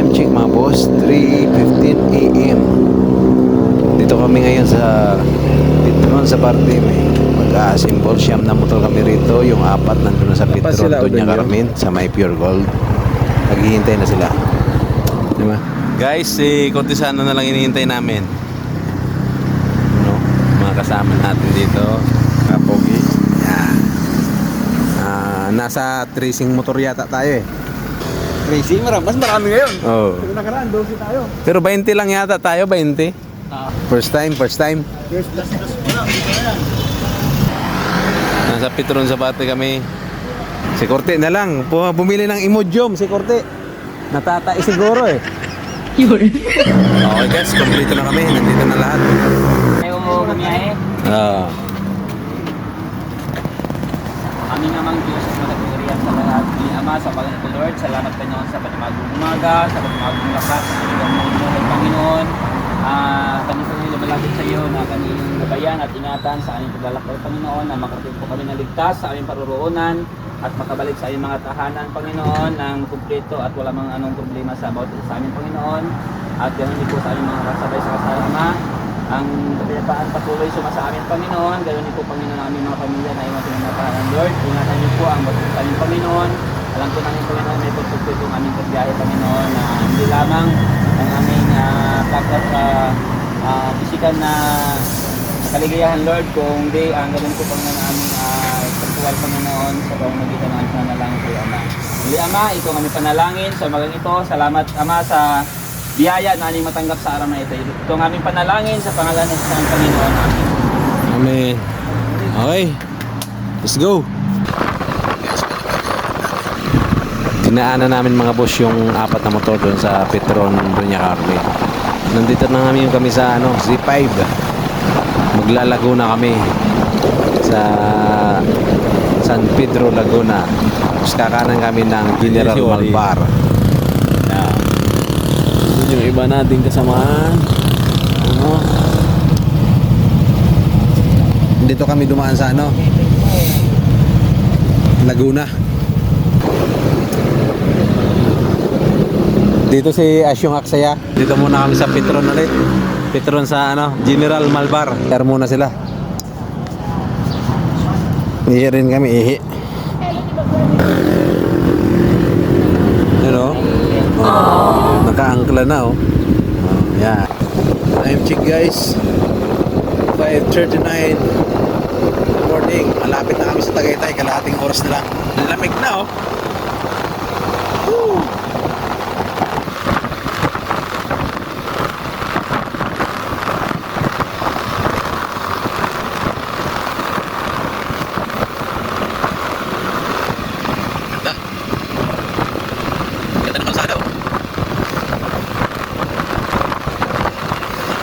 Time check mga boss, 3:15 AM. Dito kami ngayon sa Petron sa Partim mag-assemble. Siyam na motor kami rito. Yung apat nandun na sa Petron, Doña Carmen, sa may Pure Gold. Naghihintay na sila, diba? Guys, si Cortesano na lang hinihintay namin. Ano? Mga kasama natin dito, kapogi. Yan. Nasa tracing motor yata tayo eh. Crazy, mas marami ngayon. Oh. Pero nakaraan, 12 tayo. Pero 20 lang yata tayo, 20. First time. First class wala, dito na yan. Nasa Petron sa Bate kami. Si Corte na lang. Bumili ng Imodium si Corte. Natatai siguro eh. Okay guys, kompleto na kami. Nandito na lahat. Ayaw mo bumiyahe? Ah. Kami namang Diyos sa mataguriyan sa lahat ni Ama, sa Panginoon ko Lord. Salamat Panginoon sa panimagong umaga, sa panimagong lakas, sa panimagong buhay Panginoon. Kami po lumalapit sa iyo na kanilang gabayan at ingatan sa aming paglalakbay Panginoon, na makarating po kami na ligtas sa aming paruroonan at makabalik sa aming mga tahanan Panginoon ng kumpleto at wala mang anong problema sa aming Panginoon. At ganoon din po sa aming mga kasabay sa kasama. Ang kapayapaan patuloy suma sa amin Panginoon. Ganoon din po Panginoon ang aming mga pamilya na iwan sa mga tahanan Lord. Ingatan niyo po ang basta sa aming Panginoon. Alam ko namin Panginoon, may pagpagpag yung aming pagbiyahe Panginoon, na hindi lamang ang aming physical na kaligayahan Lord, kung di ang ganoon po Panginoon ang aming spiritual Panginoon sa pamamagitan ng aming panalangin kay Ama. Muli Ama, ito ang aming panalangin sa umagang ito. Salamat Ama sa biyaya na aming matanggap sa araw na ito. Ito ang aming panalangin sa pangalan ng isang Panginoon. Amen. Amen. Okay. Let's go. Dinaanan namin mga boss yung apat na motor doon sa Petron, Doña Carmen. Nandito na kami sa Z5. Maglalago na kami sa San Pedro, Laguna. Tapos kakanan kami ng General Malbar. Yeah. Yung iba nating kasamaan. Dito kami dumaan sa Laguna. Dito si Asyong Aksaya. Dito muna kami sa Petron ulit. Petron sa General Malbar. Kaya muna sila. Ihi rin kami, ihi. Naka-angkla na yeah. Time check guys, 5:39 morning. Malapit na kami sa Tagaytay. Kalahating oras na lang. Lamig na Woo!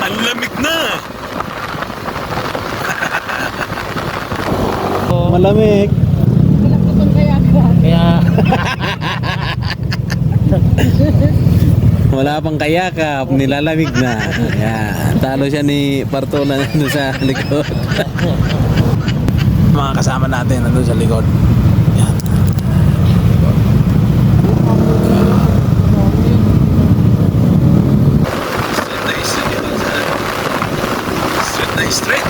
Ang lamig na! Malamig. Kaya Wala pang kayakap, nilalamig na. Yan. Talo siya ni Partola nandun sa likod. Mga kasama natin nandun sa likod. Yan. Straight.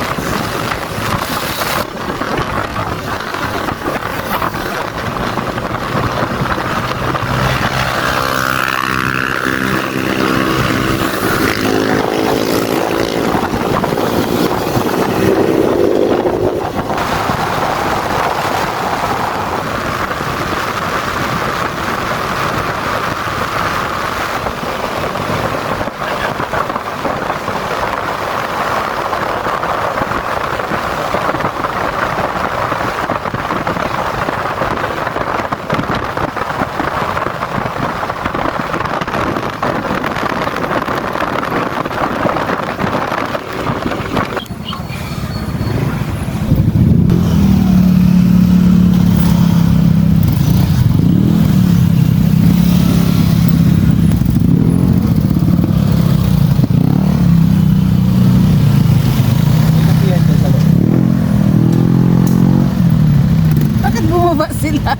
sila.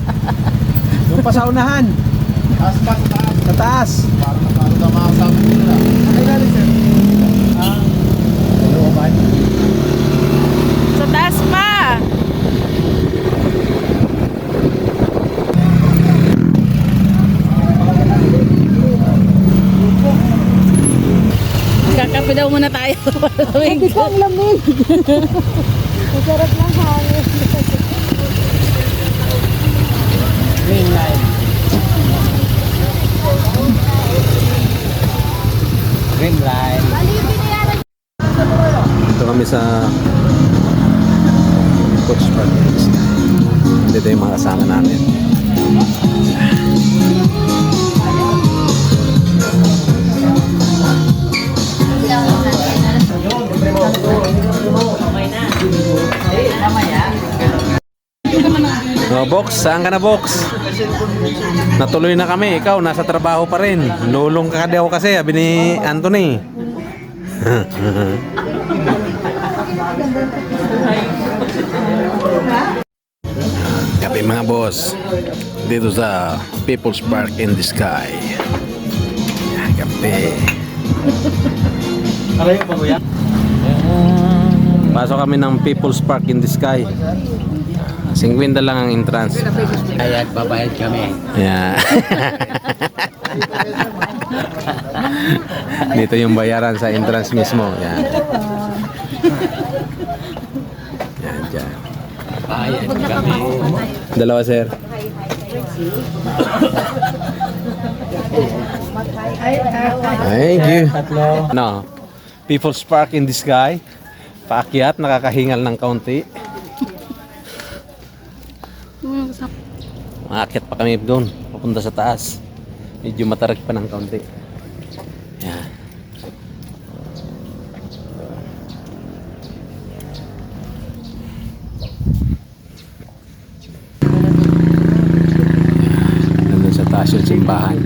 Yung pasaunahan. Taas pa, sa taas. Sa taas. Sasayaw muna tayo. Hindi ko ang lamig. Masarap ng hangin. Green line. Green line. Dito kami sa Coach Park. Dito yung mga kasama namin. Oh, Box, saan ka na, Box? Natuloy na kami. Ikaw, nasa trabaho pa rin. Lulong ka daw kasi, sabi ni Anthony. Kape mga boss. Dito sa People's Park in the Sky. Yan, kape. Arayo pa kuya? Pasok kami ng People's Park in the Sky. 50 lang ang entrance. Bayad, babayad kami. Yeah. Dito yung bayaran sa entrance mismo. Yan. Yan, dyan. Bayad kami. Dalawa, sir. Thank you. No. People's Park in the Sky. Paakyat, nakakahingal ng kaunti. Maakyat pa kami doon, papunta sa taas. Medyo matarik pa ng kaunti. Yan. Nandun sa taas yung simbahan.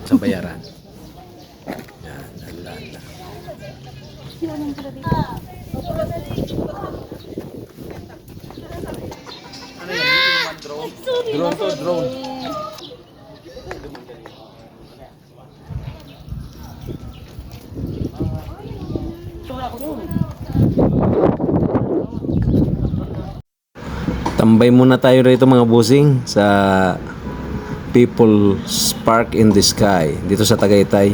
Sa bayaran. Yan, nalala. Drone to, drone. Tambay muna tayo rito mga busing sa People's Park in the Sky dito sa Tagaytay.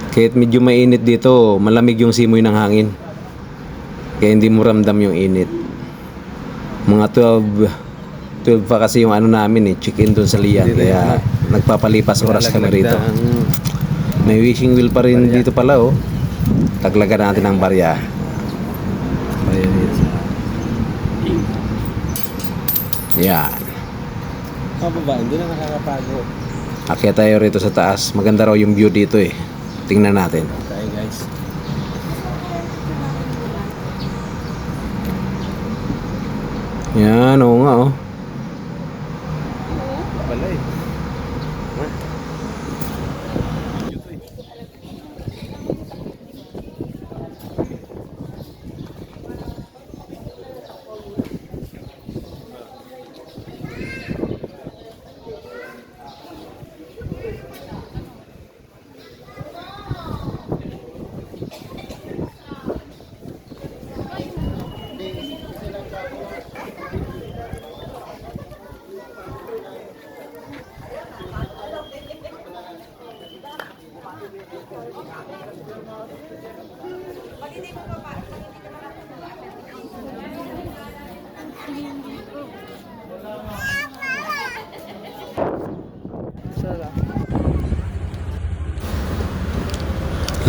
Kahit medyo mainit dito, malamig yung simoy ng hangin. Kaya hindi mo ramdam yung init. Mga 12 pa kasi yung ano namin check-in doon sa Lian. Kaya nagpapalipas oras kami rito. May wishing wheel pa rin dito pala oh. Taglagan natin ang barya. Yan. Pababa, hindi na nakakapagod. Akyat tayo rito sa taas. Maganda raw yung view dito eh. Tingnan natin. Okay guys. Yan, oo nga oh. Pala eh.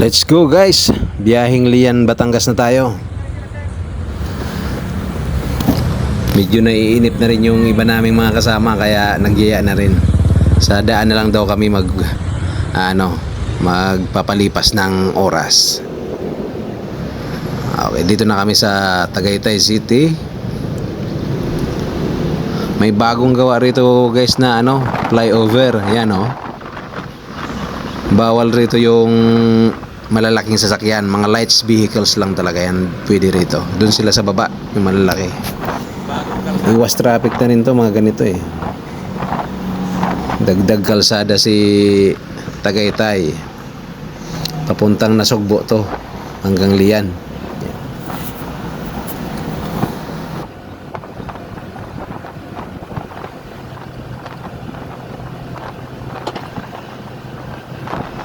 Let's go guys. Biyaheng Lian, Batangas na tayo. Medyo naiinip na rin yung iba naming mga kasama kaya nagyaya na rin. Sa daan na lang daw kami magpapalipas ng oras. Okay, dito na kami sa Tagaytay City. May bagong gawa rito guys na flyover. Yan oh. Bawal rito yung malalaking sasakyan, mga lights vehicles lang talaga yan pwede rito. Doon sila sa baba, yung malalaki. Iwas traffic na rin to mga ganito eh. Dagdag kalsada si Tagaytay. Papuntang Nasugbo to hanggang Lian.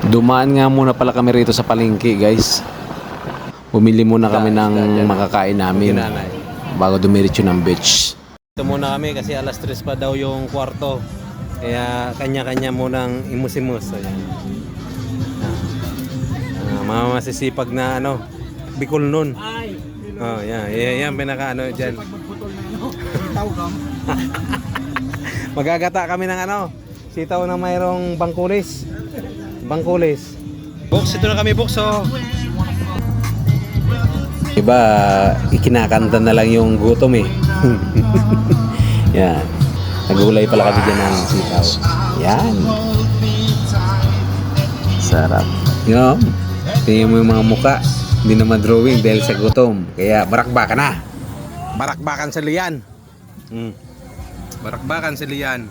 Dumaan nga muna pala kami rito sa palengke, guys. Bumili muna kami ng makakain namin bago dumiretso ng beach. Ito muna kami kasi alas 3 pa daw yung kwarto. Kaya kanya-kanya munang imus-imus. Ayan. Mga masisipag na ano, Bicol nun. Oh, yan pinaka ano diyan. Magagata kami ng ano, sitaw na mayroong bangkulis. Box, ito na kami, box, oh. Iba, ikinakanta na lang yung gutom eh. Yan. Nagulay pala kami dyan ng sitaw. Yan. Sarap. Yan. Tingnan mo yung mga muka. Hindi naman drawing dahil sa gutom. Kaya barakbakan na. Barakbakan sa liyan. Barakbakan sa liyan.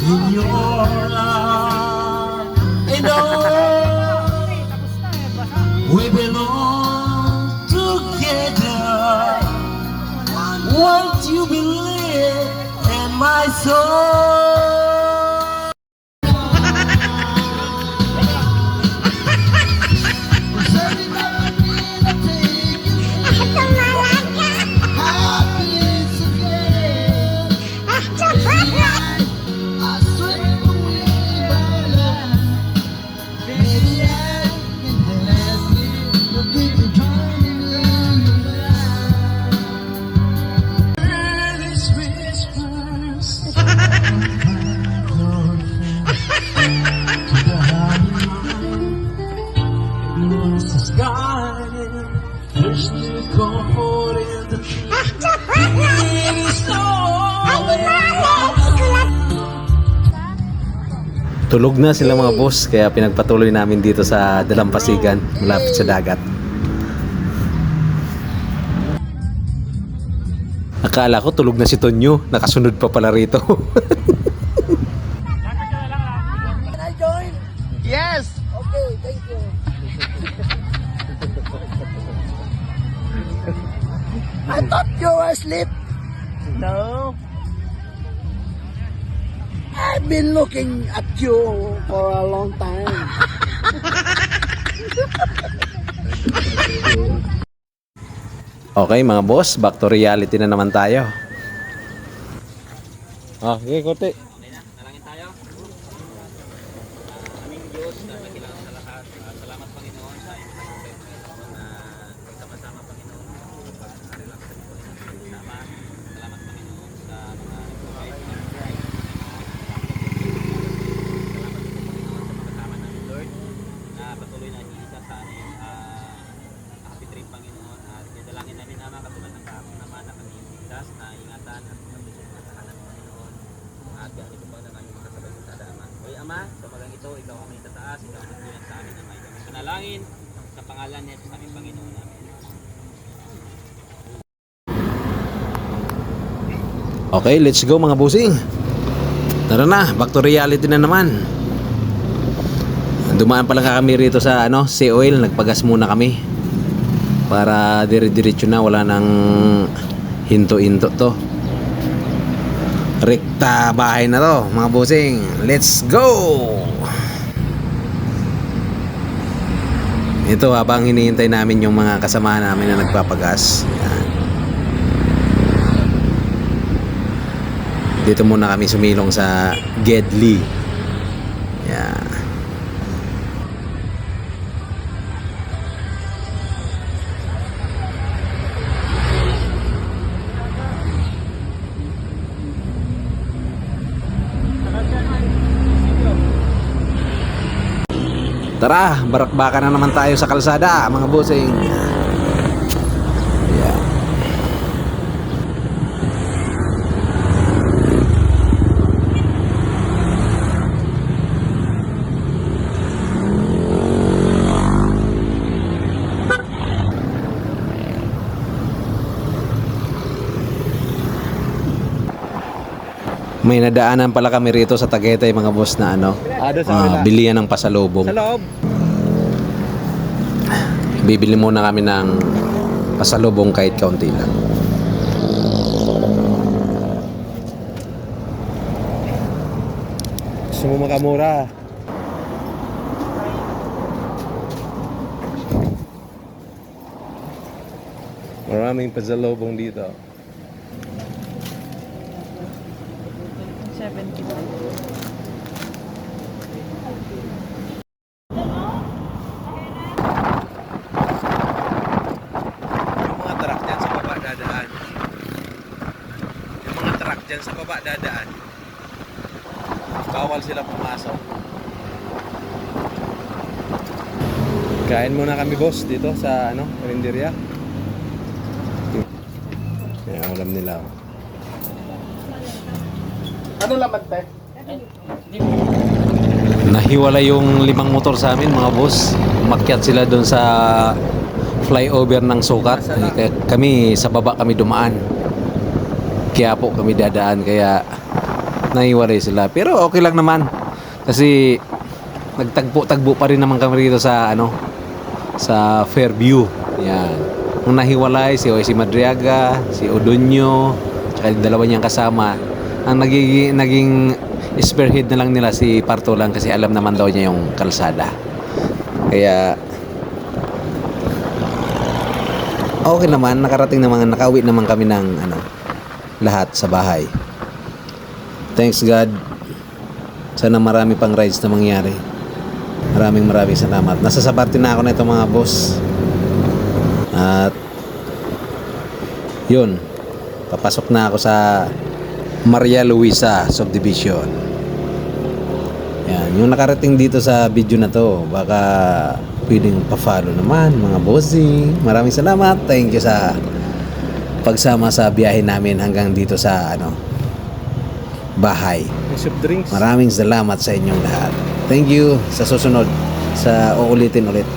In your love, and all we belong together. Won't you believe in my soul? Tulog na sila mga boss, kaya pinagpatuloy namin dito sa Dalampasigan, malapit sa dagat. Akala ko tulog na si Tonyo, nakasunod pa pala rito. Can I join? Yes! Okay, thank you. I thought you were asleep. No. I've been looking at you for a long time. Okay mga boss, back to reality na naman tayo. Okay, kote. Nalangin tayo. Aming Diyos na nakilang sa lahat. Salamat Panginoon sa iyong pagkakas na sama-sama Panginoon. Pagkakarilang sa ito na sama. Salamat Panginoon sa mga provide na provide. Na patuloy na iisa sa aming happy trip Panginoon at dalangin namin naman katulad ng kahapon naman na kami ligtas na ingatan at pagdusog ng tahanan Panginoon at ganito pa na kami makasabay sa tada Ama. Oy Ama, sa magang ito, ikaw ang may tataas, ikaw ang magbuyan sa amin Ama. Kami panalangin sa pangalan ni Jesus aming Panginoon namin. Okay, let's go mga bossing. Tara na, back to reality na naman. Dumaan pa lang kami rito sa ano, Sea Oil, nagpagas muna kami para dire-diretso na, wala nang hinto-hinto to. Rekta bahay na to mga bossing. Let's go. Ito habang hinihintay namin yung mga kasamahan namin na nagpapagas. Yan. Dito muna kami sumilong sa Gedli. Yan. Tara, barakbakan na naman tayo sa kalsada, mga bossing. May nadaanan pala kami rito sa Tagaytay mga boss na ano, bilihan ng pasalubong. Sa loob. Bibili muna kami ng pasalubong kahit kaunti lang. Gusto mo makamura? Maraming pasalubong dito. 71. Yung mga truck dyan sa baba dadaan. Yung mga truck dyan sa baba dadaan. Bawal sila pumasok. Kain muna kami boss dito sa ano, karinderya. Yan, ulam nila. Ano laman te? Nahiwala yung 5 motor sa amin mga boss. Umakyat sila doon sa flyover ng Sukat. Kaya kami sa baba kami dumaan. Kaya po kami dadaan kaya nahiwalay sila. Pero okay lang naman. Kasi nagtagpo-tagpo pa rin naman kami rito sa ano, sa Fairview. Yan. Ang nahiwalay si Oisi Madriaga, si Odonyo, tsaka yung dalawa niyang kasama. Ang naging spearhead na lang nila si Partolan kasi alam naman daw niya yung kalsada. Kaya okay naman, nakarating naman, nakauwi naman kami ng ano, lahat sa bahay. Thanks God. Sana marami pang rides na mangyari. Maraming salamat. Nasa sa parte na ako na ito mga boss. At yun, papasok na ako sa Maria Luisa Subdivision. Yan, yung nakarating dito sa video na to, baka pwedeng pa-follow naman mga bossing. Maraming salamat. Thank you sa pagsama sa biyahe namin hanggang dito sa ano, bahay. Soft drinks. Maraming salamat sa inyong lahat. Thank you. Sa susunod, sa uulitin ulit.